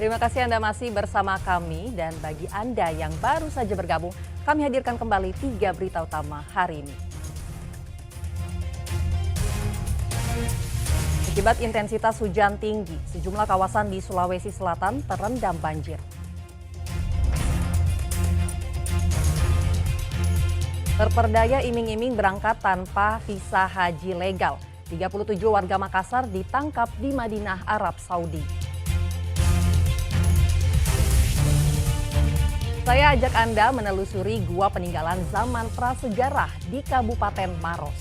Terima kasih Anda masih bersama kami dan bagi Anda yang baru saja bergabung, kami hadirkan kembali 3 berita utama hari ini. Akibat intensitas hujan tinggi, sejumlah kawasan di Sulawesi Selatan terendam banjir. Terperdaya iming-iming berangkat tanpa visa haji legal. 37 warga Makassar ditangkap di Madinah, Arab Saudi. Saya ajak Anda menelusuri gua peninggalan zaman prasejarah di Kabupaten Maros.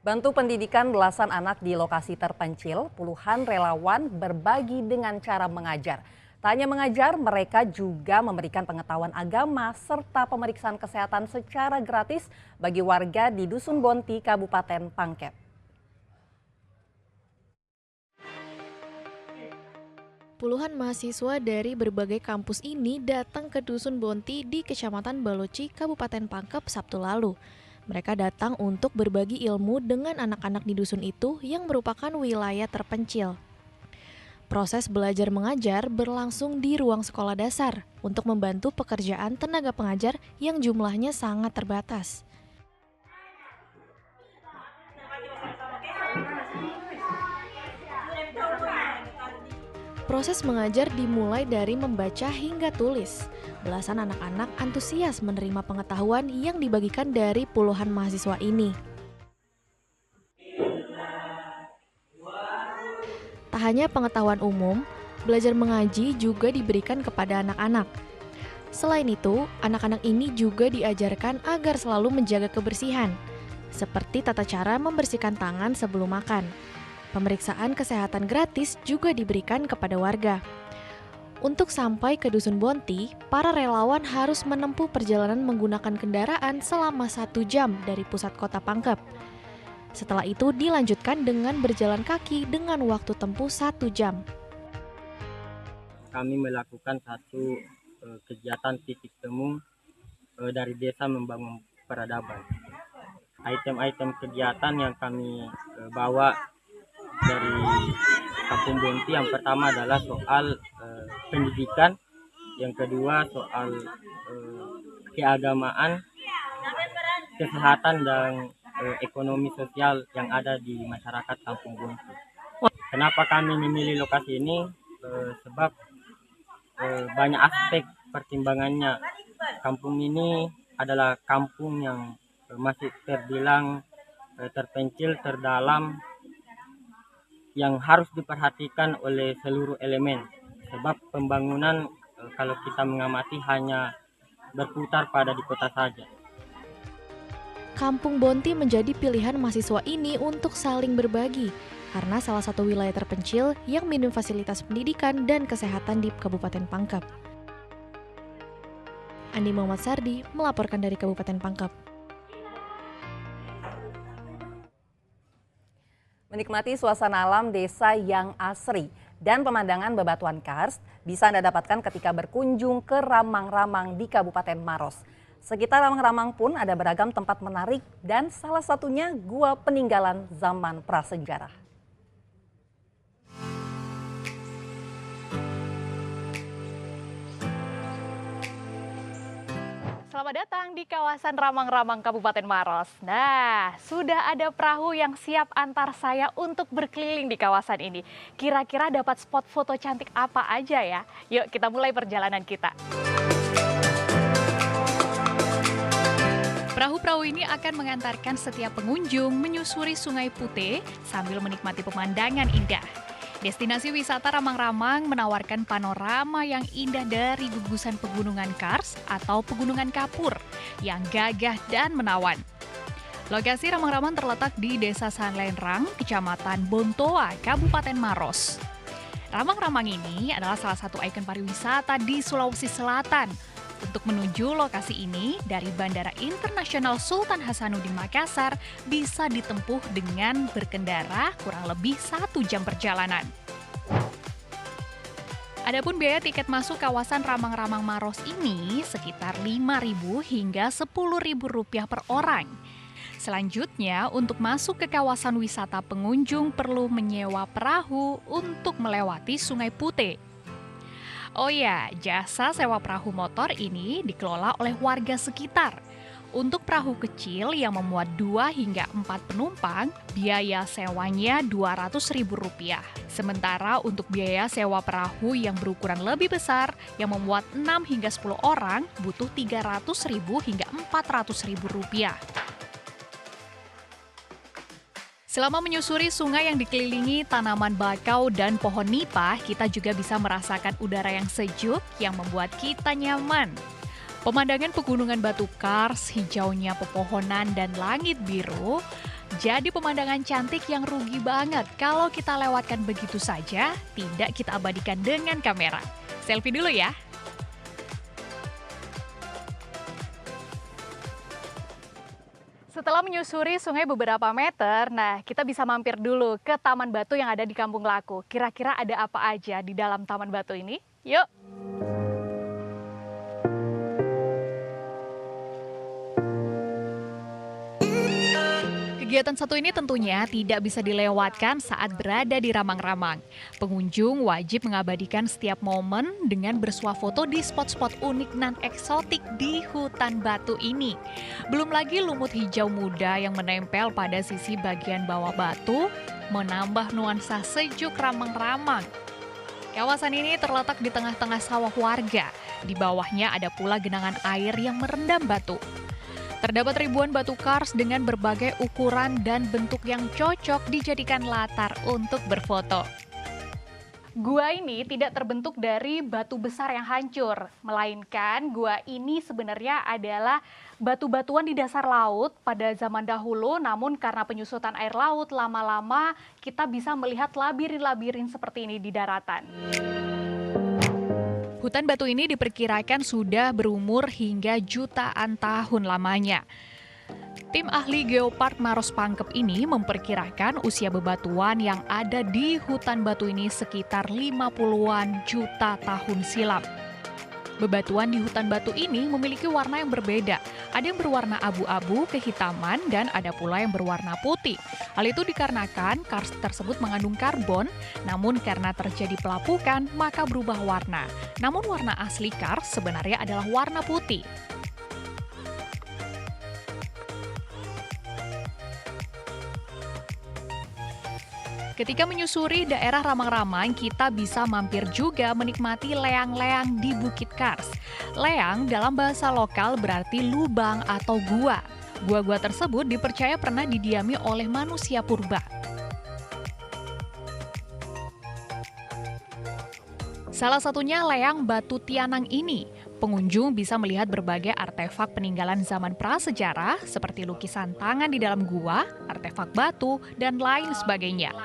Bantu pendidikan belasan anak di lokasi terpencil, puluhan relawan berbagi dengan cara mengajar. Tak hanya mengajar, mereka juga memberikan pengetahuan agama serta pemeriksaan kesehatan secara gratis bagi warga di Dusun Bonti, Kabupaten Pangkep. Puluhan mahasiswa dari berbagai kampus ini datang ke Dusun Bonti di Kecamatan Baloci, Kabupaten Pangkep Sabtu lalu. Mereka datang untuk berbagi ilmu dengan anak-anak di dusun itu yang merupakan wilayah terpencil. Proses belajar mengajar berlangsung di ruang sekolah dasar untuk membantu pekerjaan tenaga pengajar yang jumlahnya sangat terbatas. Proses mengajar dimulai dari membaca hingga tulis. Belasan anak-anak antusias menerima pengetahuan yang dibagikan dari puluhan mahasiswa ini. Tak hanya pengetahuan umum, belajar mengaji juga diberikan kepada anak-anak. Selain itu, anak-anak ini juga diajarkan agar selalu menjaga kebersihan, seperti tata cara membersihkan tangan sebelum makan. Pemeriksaan kesehatan gratis juga diberikan kepada warga. Untuk sampai ke Dusun Bonti, para relawan harus menempuh perjalanan menggunakan kendaraan selama 1 jam dari pusat kota Pangkep. Setelah itu dilanjutkan dengan berjalan kaki dengan waktu tempuh 1 jam. Kami melakukan satu kegiatan titik temu dari desa membangun peradaban. Item-item kegiatan yang kami bawa dari Kampung Bonti yang pertama adalah soal pendidikan, yang kedua soal keagamaan, kesehatan dan ekonomi sosial yang ada di masyarakat Kampung Bonti. Kenapa kami memilih lokasi ini? Sebab banyak aspek pertimbangannya. Kampung ini adalah kampung yang masih terbilang terpencil, terdalam, yang harus diperhatikan oleh seluruh elemen. Sebab pembangunan kalau kita mengamati hanya berputar pada di kota saja. Kampung Bonti menjadi pilihan mahasiswa ini untuk saling berbagi karena salah satu wilayah terpencil yang minim fasilitas pendidikan dan kesehatan di Kabupaten Pangkep. Andi Muhammad Sardi melaporkan dari Kabupaten Pangkep. Menikmati suasana alam desa yang asri dan pemandangan bebatuan karst bisa Anda dapatkan ketika berkunjung ke Ramang-Ramang di Kabupaten Maros. Sekitar Ramang-Ramang pun ada beragam tempat menarik dan salah satunya gua peninggalan zaman prasejarah. Selamat datang di kawasan Ramang-Ramang Kabupaten Maros. Nah, sudah ada perahu yang siap antar saya untuk berkeliling di kawasan ini. Kira-kira dapat spot foto cantik apa aja ya? Yuk kita mulai perjalanan kita. Perahu-perahu ini akan mengantarkan setiap pengunjung menyusuri Sungai Putih sambil menikmati pemandangan indah. Destinasi wisata Ramang-Ramang menawarkan panorama yang indah dari gugusan pegunungan Kars atau pegunungan Kapur yang gagah dan menawan. Lokasi Ramang-Ramang terletak di Desa Sanlenrang, Kecamatan Bontoa, Kabupaten Maros. Ramang-Ramang ini adalah salah satu ikon pariwisata di Sulawesi Selatan. Untuk menuju lokasi ini, dari Bandara Internasional Sultan Hasanuddin Makassar bisa ditempuh dengan berkendara kurang lebih 1 jam perjalanan. Adapun biaya tiket masuk kawasan Ramang-Ramang Maros ini sekitar Rp5.000 hingga Rp10.000 per orang. Selanjutnya, untuk masuk ke kawasan wisata pengunjung perlu menyewa perahu untuk melewati Sungai Putih. Oh ya, jasa sewa perahu motor ini dikelola oleh warga sekitar. Untuk perahu kecil yang memuat 2 hingga 4 penumpang, biaya sewanya Rp200.000. Sementara untuk biaya sewa perahu yang berukuran lebih besar, yang memuat 6 hingga 10 orang, butuh Rp300.000 hingga Rp400.000. Selama menyusuri sungai yang dikelilingi tanaman bakau dan pohon nipah, kita juga bisa merasakan udara yang sejuk yang membuat kita nyaman. Pemandangan pegunungan batu kars, hijaunya pepohonan, dan langit biru, jadi pemandangan cantik yang rugi banget kalau kita lewatkan begitu saja, tidak kita abadikan dengan kamera. Selfie dulu ya. Setelah menyusuri sungai beberapa meter, nah kita bisa mampir dulu ke Taman Batu yang ada di Kampung Laku. Kira-kira ada apa aja di dalam Taman Batu ini? Yuk! Kegiatan satu ini tentunya tidak bisa dilewatkan saat berada di Ramang-Ramang. Pengunjung wajib mengabadikan setiap momen dengan bersuah foto di spot-spot unik dan eksotik di hutan batu ini. Belum lagi lumut hijau muda yang menempel pada sisi bagian bawah batu, menambah nuansa sejuk Ramang-Ramang. Kawasan ini terletak di tengah-tengah sawah warga. Di bawahnya ada pula genangan air yang merendam batu. Terdapat ribuan batu kars dengan berbagai ukuran dan bentuk yang cocok dijadikan latar untuk berfoto. Gua ini tidak terbentuk dari batu besar yang hancur, melainkan gua ini sebenarnya adalah batu-batuan di dasar laut pada zaman dahulu, namun karena penyusutan air laut lama-lama kita bisa melihat labirin-labirin seperti ini di daratan. Hutan batu ini diperkirakan sudah berumur hingga jutaan tahun lamanya. Tim ahli Geopark Maros Pangkep ini memperkirakan usia bebatuan yang ada di hutan batu ini sekitar 50-an juta tahun silam. Bebatuan di hutan batu ini memiliki warna yang berbeda. Ada yang berwarna abu-abu, kehitaman, dan ada pula yang berwarna putih. Hal itu dikarenakan kars tersebut mengandung karbon, namun karena terjadi pelapukan, maka berubah warna. Namun warna asli kars sebenarnya adalah warna putih. Ketika menyusuri daerah Ramang-Ramang, kita bisa mampir juga menikmati leang-leang di Bukit Kars. Leang dalam bahasa lokal berarti lubang atau gua. Gua-gua tersebut dipercaya pernah didiami oleh manusia purba. Salah satunya leang Batu Tianang ini. Pengunjung bisa melihat berbagai artefak peninggalan zaman prasejarah seperti lukisan tangan di dalam gua, artefak batu, dan lain sebagainya.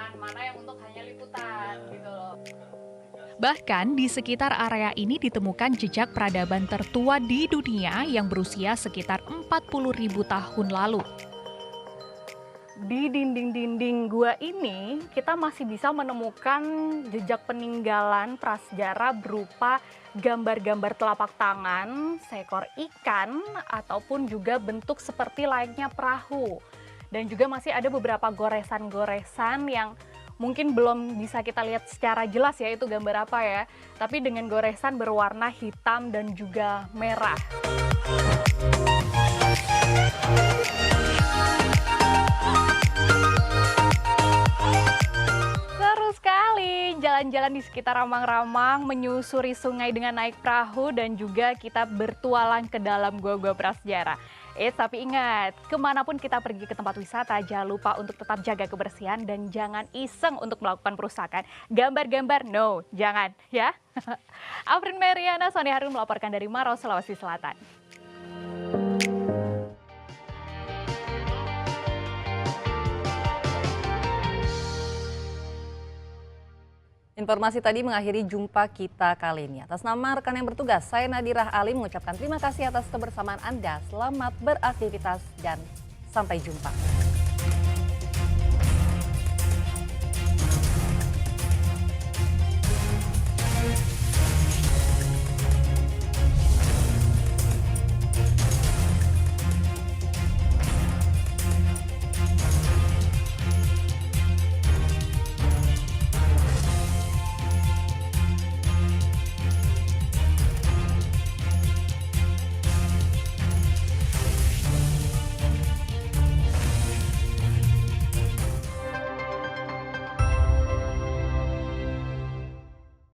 Bahkan di sekitar area ini ditemukan jejak peradaban tertua di dunia yang berusia sekitar 40.000 tahun lalu. Di dinding-dinding gua ini kita masih bisa menemukan jejak peninggalan prasejarah berupa gambar-gambar telapak tangan, seekor ikan, ataupun juga bentuk seperti layaknya perahu. Dan juga masih ada beberapa goresan-goresan yang mungkin belum bisa kita lihat secara jelas ya itu gambar apa ya. Tapi dengan goresan berwarna hitam dan juga merah. Jalan-jalan di sekitar Ramang-Ramang, menyusuri sungai dengan naik perahu, dan juga kita bertualang ke dalam gua-gua prasejarah. Tapi ingat, kemanapun kita pergi ke tempat wisata, jangan lupa untuk tetap jaga kebersihan dan jangan iseng untuk melakukan perusakan. Gambar-gambar, no, jangan ya. Afrin Meriana, Sony Harun melaporkan dari Maros, Sulawesi Selatan. Informasi tadi mengakhiri jumpa kita kali ini. Atas nama rekan yang bertugas, saya Nadirah Ali mengucapkan terima kasih atas kebersamaan Anda. Selamat beraktivitas dan sampai jumpa.